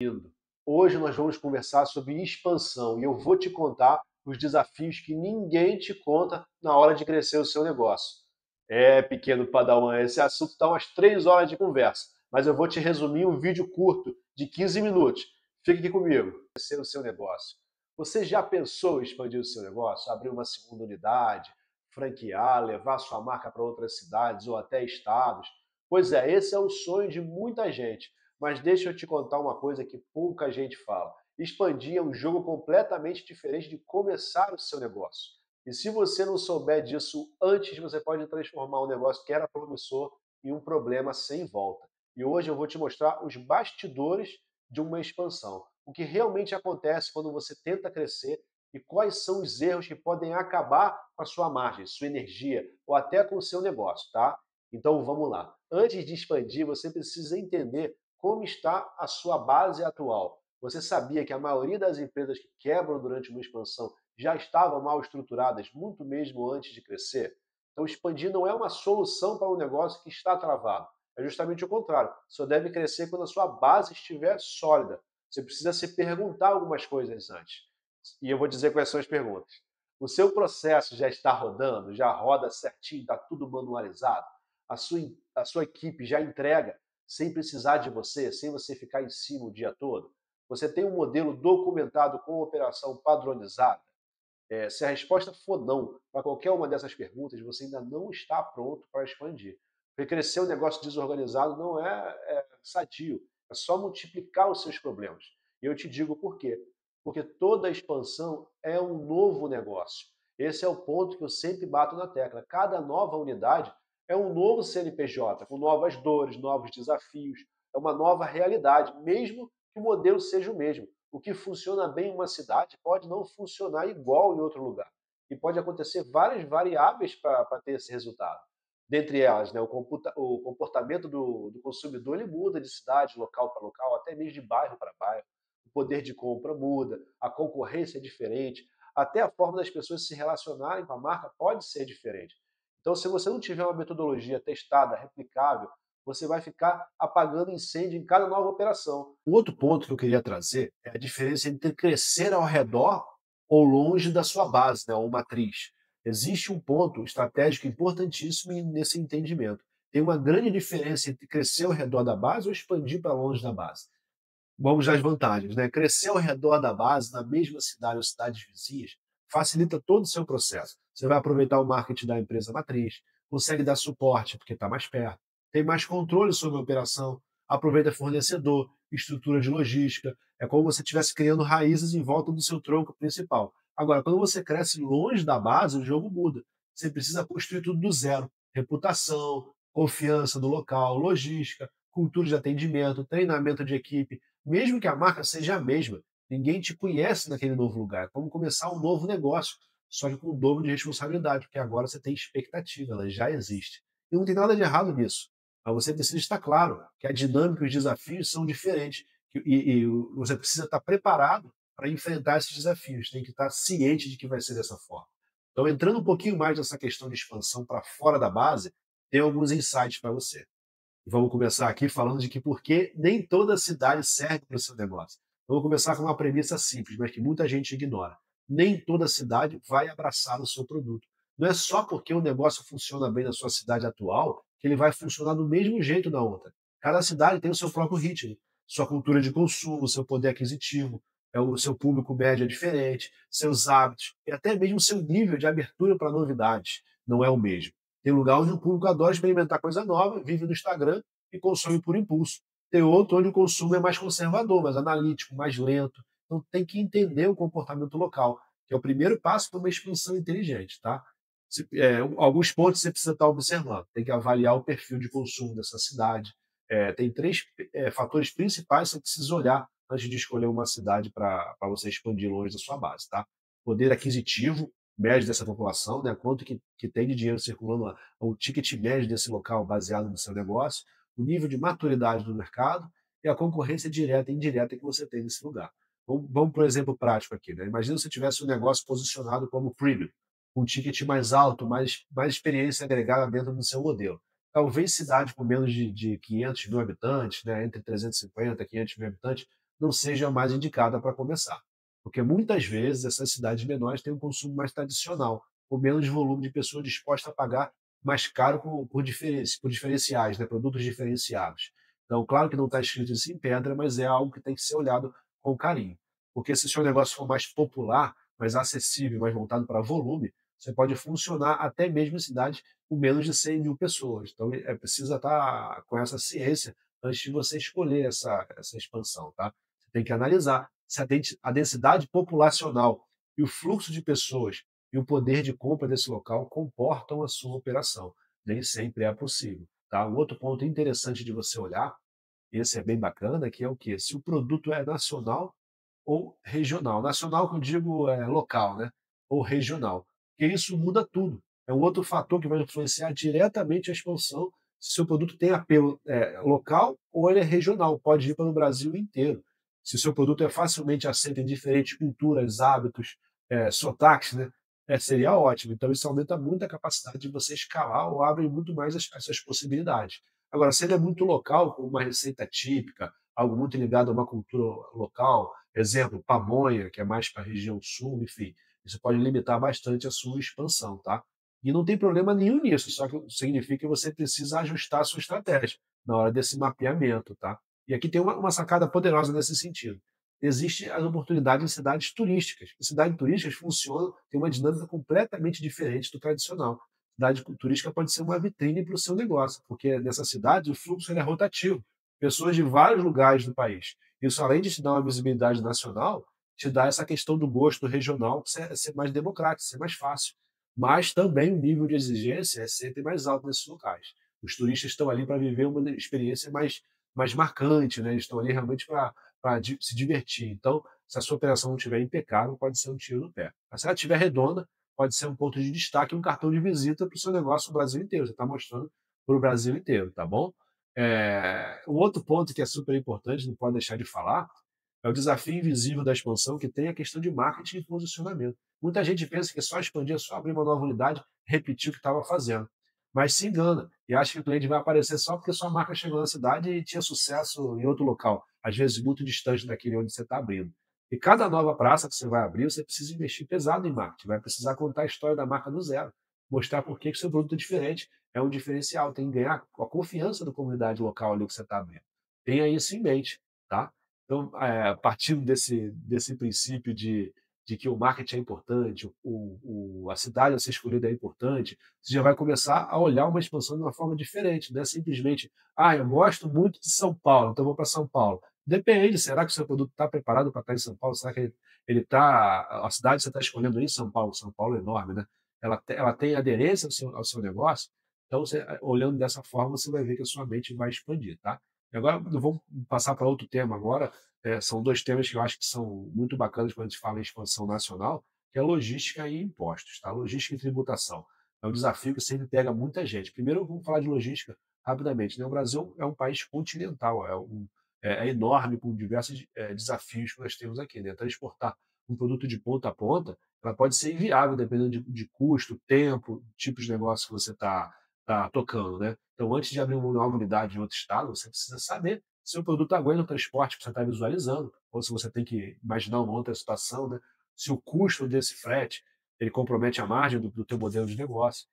Indo. Hoje nós vamos conversar sobre expansão e eu vou te contar os desafios que ninguém te conta na hora de crescer o seu negócio. Pequeno padawan, esse assunto dá umas 3 horas de conversa, mas eu vou te resumir em um vídeo curto de 15 minutos. Fique aqui comigo. Crescer o seu negócio. Você já pensou em expandir o seu negócio? Abrir uma segunda unidade, franquear, levar sua marca para outras cidades ou até estados? Pois é, esse é o sonho de muita gente. Mas deixa eu te contar uma coisa que pouca gente fala. Expandir é um jogo completamente diferente de começar o seu negócio. E se você não souber disso antes, você pode transformar um negócio que era promissor em um problema sem volta. E hoje eu vou te mostrar os bastidores de uma expansão. O que realmente acontece quando você tenta crescer e quais são os erros que podem acabar com a sua margem, sua energia ou até com o seu negócio, tá? Então vamos lá. Antes de expandir, você precisa entender como está a sua base atual. Você sabia que a maioria das empresas que quebram durante uma expansão já estavam mal estruturadas, muito mesmo antes de crescer? Então, expandir não é uma solução para um negócio que está travado. É justamente o contrário. Só deve crescer quando a sua base estiver sólida. Você precisa se perguntar algumas coisas antes. E eu vou dizer quais são as perguntas. O seu processo já está rodando? Já roda certinho? Está tudo manualizado? A sua equipe já entrega sem precisar de você, sem você ficar em cima o dia todo? Você tem um modelo documentado com operação padronizada? Se a resposta for não para qualquer uma dessas perguntas, você ainda não está pronto para expandir. Porque crescer um negócio desorganizado não é sadio, é só multiplicar os seus problemas. E eu te digo por quê. Porque toda expansão é um novo negócio. Esse é o ponto que eu sempre bato na tecla. Cada nova unidade é um novo CNPJ, com novas dores, novos desafios, é uma nova realidade, mesmo que o modelo seja o mesmo. O que funciona bem em uma cidade pode não funcionar igual em outro lugar. E pode acontecer várias variáveis para ter esse resultado. Dentre elas, né, o comportamento do consumidor ele muda de cidade, local para local, até mesmo de bairro para bairro. O poder de compra muda, a concorrência é diferente, até a forma das pessoas se relacionarem com a marca pode ser diferente. Então, se você não tiver uma metodologia testada, replicável, você vai ficar apagando incêndio em cada nova operação. Um outro ponto que eu queria trazer é a diferença entre crescer ao redor ou longe da sua base, né, ou matriz. Existe um ponto estratégico importantíssimo nesse entendimento. Tem uma grande diferença entre crescer ao redor da base ou expandir para longe da base. Vamos às vantagens, né? Crescer ao redor da base, na mesma cidade ou cidades vizinhas, facilita todo o seu processo. Você vai aproveitar o marketing da empresa matriz, consegue dar suporte porque está mais perto, tem mais controle sobre a operação, aproveita fornecedor, estrutura de logística. É como se você estivesse criando raízes em volta do seu tronco principal. Agora, quando você cresce longe da base, o jogo muda. Você precisa construir tudo do zero. Reputação, confiança do local, logística, cultura de atendimento, treinamento de equipe. Mesmo que a marca seja a mesma, ninguém te conhece naquele novo lugar. É como começar um novo negócio, só que com o dobro de responsabilidade, porque agora você tem expectativa, ela já existe. E não tem nada de errado nisso. Mas você precisa estar claro que a dinâmica e os desafios são diferentes. E você precisa estar preparado para enfrentar esses desafios. Tem que estar ciente de que vai ser dessa forma. Então, entrando um pouquinho mais nessa questão de expansão para fora da base, tem alguns insights para você. Vamos começar aqui falando de que por que nem toda cidade serve para o seu negócio. Vamos começar com uma premissa simples, mas que muita gente ignora. Nem toda cidade vai abraçar o seu produto. Não é só porque o negócio funciona bem na sua cidade atual que ele vai funcionar do mesmo jeito na outra. Cada cidade tem o seu próprio ritmo, sua cultura de consumo, seu poder aquisitivo, o seu público médio é diferente, seus hábitos e até mesmo seu nível de abertura para novidades não é o mesmo. Tem lugar onde o público adora experimentar coisa nova, vive no Instagram e consome por impulso. Tem outro onde o consumo é mais conservador, mais analítico, mais lento. Então tem que entender o comportamento local, que é o primeiro passo para uma expansão inteligente, tá? Alguns pontos você precisa estar observando. Tem que avaliar o perfil de consumo dessa cidade. Tem três fatores principais que você precisa olhar antes de escolher uma cidade para você expandir longe da sua base, tá? Poder aquisitivo, médio dessa população, né? Quanto que tem de dinheiro circulando lá, o ticket médio desse local baseado no seu negócio, o nível de maturidade do mercado e a concorrência direta e indireta que você tem nesse lugar. Vamos para um exemplo prático aqui. Né? Imagina se você tivesse um negócio posicionado como premium, com um ticket mais alto, mais experiência agregada dentro do seu modelo. Talvez cidade com menos de 500 mil habitantes, né? Entre 350 e 500 mil habitantes, não seja a mais indicada para começar. Porque muitas vezes essas cidades menores têm um consumo mais tradicional, com menos volume de pessoas dispostas a pagar mais caro por diferenciais, né, produtos diferenciados. Então, claro que não está escrito isso em pedra, mas é algo que tem que ser olhado com carinho. Porque se o seu negócio for mais popular, mais acessível, mais voltado para volume, você pode funcionar até mesmo em cidades com menos de 100.000 pessoas. Então, precisa estar com essa ciência antes de você escolher essa expansão, tá? Você tem que analisar se a densidade populacional e o fluxo de pessoas e o poder de compra desse local comportam a sua operação. Nem sempre é possível, tá? Um outro ponto interessante de você olhar, esse é bem bacana, que é o quê? Se o produto é nacional ou regional. Nacional que eu digo é local, né? Ou regional. Porque isso muda tudo. É um outro fator que vai influenciar diretamente a expansão se seu produto tem apelo local ou ele é regional, pode ir para o Brasil inteiro. Se o seu produto é facilmente aceito em diferentes culturas, hábitos, sotaques, né? Seria ótimo. Então, isso aumenta muito a capacidade de você escalar ou abre muito mais essas possibilidades. Agora, se ele é muito local, com uma receita típica, algo muito ligado a uma cultura local, exemplo, pamonha, que é mais para a região sul, enfim, isso pode limitar bastante a sua expansão, tá? E não tem problema nenhum nisso, só que significa que você precisa ajustar a sua estratégia na hora desse mapeamento, tá? E aqui tem uma sacada poderosa nesse sentido. Existem as oportunidades em cidades turísticas. As cidades turísticas funcionam, tem uma dinâmica completamente diferente do tradicional. Cidade turística pode ser uma vitrine para o seu negócio, porque nessa cidade o fluxo ele é rotativo. Pessoas de vários lugares do país. Isso, além de te dar uma visibilidade nacional, te dá essa questão do gosto regional ser mais democrático, ser mais fácil. Mas também o nível de exigência é sempre mais alto nesses locais. Os turistas estão ali para viver uma experiência mais marcante, né? Eles estão ali realmente para se divertir. Então, se a sua operação não estiver impecável, pode ser um tiro no pé. Mas se ela estiver redonda, pode ser um ponto de destaque, um cartão de visita para o seu negócio no Brasil inteiro. Você está mostrando para o Brasil inteiro, tá bom? Um outro ponto que é super importante, não pode deixar de falar, é o desafio invisível da expansão, que tem a questão de marketing e posicionamento. Muita gente pensa que é só expandir, é só abrir uma nova unidade, repetir o que estava fazendo. Mas se engana e acha que o cliente vai aparecer só porque sua marca chegou na cidade e tinha sucesso em outro local, às vezes muito distante daquele onde você está abrindo. E cada nova praça que você vai abrir, você precisa investir pesado em marketing, vai precisar contar a história da marca do zero, mostrar por que seu produto é diferente, é um diferencial, tem que ganhar a confiança da comunidade local ali que você está abrindo. Tenha isso em mente, tá? Então, partindo desse princípio de que o marketing é importante, a cidade a ser escolhida é importante, você já vai começar a olhar uma expansão de uma forma diferente, não é simplesmente, eu gosto muito de São Paulo, então vou para São Paulo. Depende, será que o seu produto está preparado para estar em São Paulo? Será que ele está, a cidade que você está escolhendo em São Paulo é enorme, né? Ela tem aderência ao seu negócio? Então, olhando dessa forma, você vai ver que a sua mente vai expandir, tá? E agora, vamos passar para outro tema agora. São dois temas que eu acho que são muito bacanas quando a gente fala em expansão nacional, que é logística e impostos, tá? Logística e tributação. É um desafio que sempre pega muita gente. Primeiro, vamos falar de logística rapidamente, né? O Brasil é um país continental, é enorme, com diversos desafios que nós temos aqui, né? Transportar um produto de ponta a ponta, ela pode ser inviável, dependendo de custo, tempo, tipo de negócio que você está tocando, né? Então, antes de abrir uma nova unidade em outro estado, você precisa saber se o produto aguenta o transporte que você está visualizando, ou se você tem que imaginar uma outra situação, né? Se o custo desse frete ele compromete a margem do teu modelo de negócio.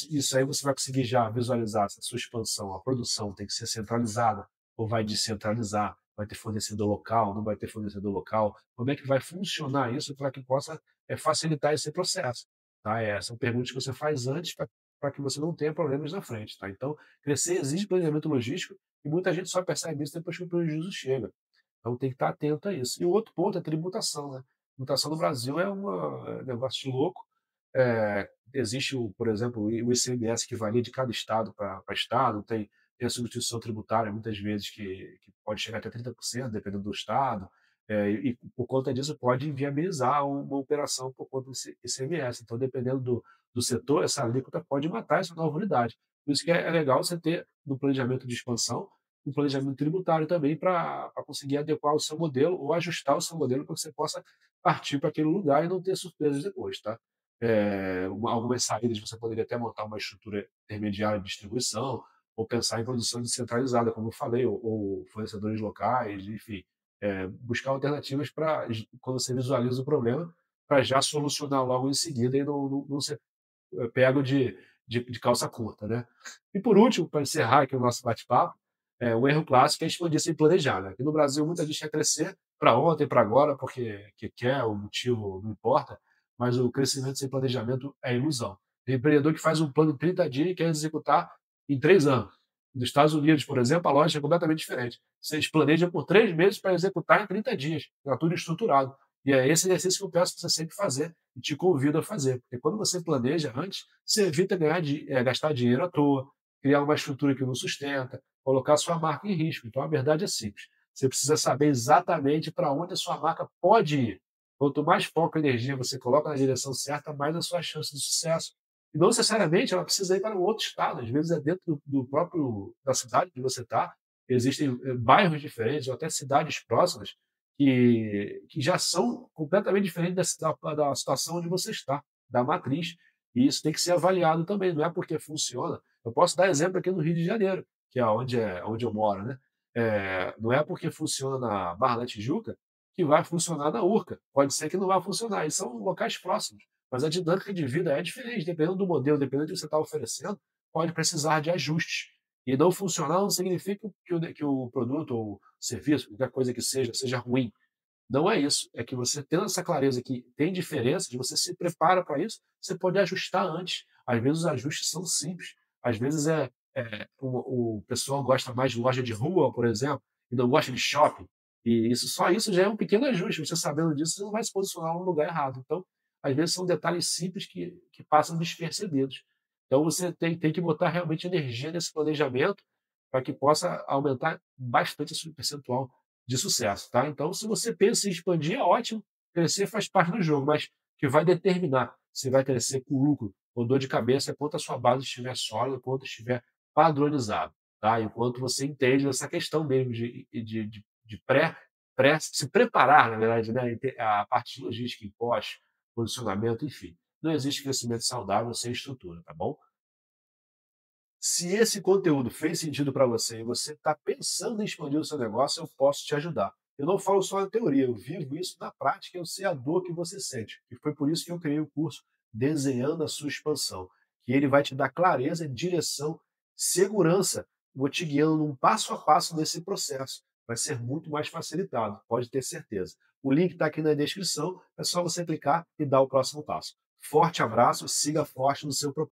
Isso aí você vai conseguir já visualizar se a sua expansão, a produção tem que ser centralizada ou vai descentralizar, vai ter fornecedor local, não vai ter fornecedor local, como é que vai funcionar isso para que possa facilitar esse processo. Tá? São perguntas que você faz antes para que você não tenha problemas na frente. Tá? Então, crescer exige planejamento logístico e muita gente só percebe isso depois que o prejuízo chega. Então, tem que estar atento a isso. E o outro ponto é a tributação. Né? Tributação no Brasil é um negócio de louco. Existe, por exemplo, o ICMS que varia de cada estado para estado, tem a substituição tributária, muitas vezes, que pode chegar até 30%, dependendo do estado, e por conta disso pode inviabilizar uma operação por conta desse ICMS. Então, dependendo do setor, essa alíquota pode matar essa nova unidade. Por isso que é legal você ter, no planejamento de expansão, um planejamento tributário também para conseguir adequar o seu modelo ou ajustar o seu modelo para que você possa partir para aquele lugar e não ter surpresas depois, tá? Algumas saídas você poderia até montar uma estrutura intermediária de distribuição ou pensar em produção descentralizada, como eu falei, ou fornecedores locais, enfim. buscar alternativas para, quando você visualiza o problema, para já solucionar logo em seguida e não ser pego de calça curta, né? E por último, para encerrar aqui o nosso bate-papo, um erro clássico é expandir sem planejar, né? Aqui no Brasil, muita gente quer crescer para ontem, para agora, porque que quer, o motivo não importa, mas o crescimento sem planejamento é ilusão. Tem empreendedor que faz um plano em 30 dias e quer executar em 3 anos. Nos Estados Unidos, por exemplo, a lógica é completamente diferente. Vocês planejam por 3 meses para executar em 30 dias. Está tudo estruturado. E é esse exercício que eu peço para você sempre fazer e te convido a fazer. Porque quando você planeja antes, você evita gastar dinheiro à toa, criar uma estrutura que não sustenta, colocar sua marca em risco. Então a verdade é simples. Você precisa saber exatamente para onde a sua marca pode ir. Quanto mais foco e energia você coloca na direção certa, mais a sua chance de sucesso. E não necessariamente ela precisa ir para um outro estado, às vezes é dentro do próprio da cidade que você está. Existem bairros diferentes ou até cidades próximas que já são completamente diferentes da situação onde você está, da matriz. E isso tem que ser avaliado também, não é porque funciona. Eu posso dar exemplo aqui no Rio de Janeiro, que é onde eu moro, né? Não é porque funciona na Barra da Tijuca que vai funcionar na Urca. Pode ser que não vá funcionar, e são locais próximos. Mas a dinâmica de vida é diferente, dependendo do modelo, dependendo do que você está oferecendo, pode precisar de ajustes. E não funcionar não significa que o produto ou serviço, qualquer coisa que seja ruim. Não é isso, é que você tendo essa clareza que tem diferença, de você se prepara para isso, você pode ajustar antes. Às vezes os ajustes são simples, às vezes o pessoal gosta mais de loja de rua, por exemplo, e não gosta de shopping. E só isso já é um pequeno ajuste. Você sabendo disso, você não vai se posicionar no lugar errado. Então, às vezes são detalhes simples que passam despercebidos. Então você tem que botar realmente energia nesse planejamento para que possa aumentar bastante esse percentual de sucesso, tá? Então, se você pensa em expandir, é ótimo, crescer faz parte do jogo, mas o que vai determinar se vai crescer com lucro ou dor de cabeça é quanto a sua base estiver sólida, quanto estiver padronizado, tá? Enquanto você entende essa questão mesmo de se preparar, na verdade, né? A parte de logística, impostos, posicionamento, enfim. Não existe crescimento saudável sem estrutura, tá bom? Se esse conteúdo fez sentido para você e você está pensando em expandir o seu negócio, eu posso te ajudar. Eu não falo só na teoria, eu vivo isso na prática, eu sei a dor que você sente. E foi por isso que eu criei o curso Desenhando a Sua Expansão, que ele vai te dar clareza, direção, segurança, vou te guiando num passo a passo nesse processo. Vai ser muito mais facilitado, pode ter certeza. O link está aqui na descrição, é só você clicar e dar o próximo passo. Forte abraço, siga forte no seu propósito.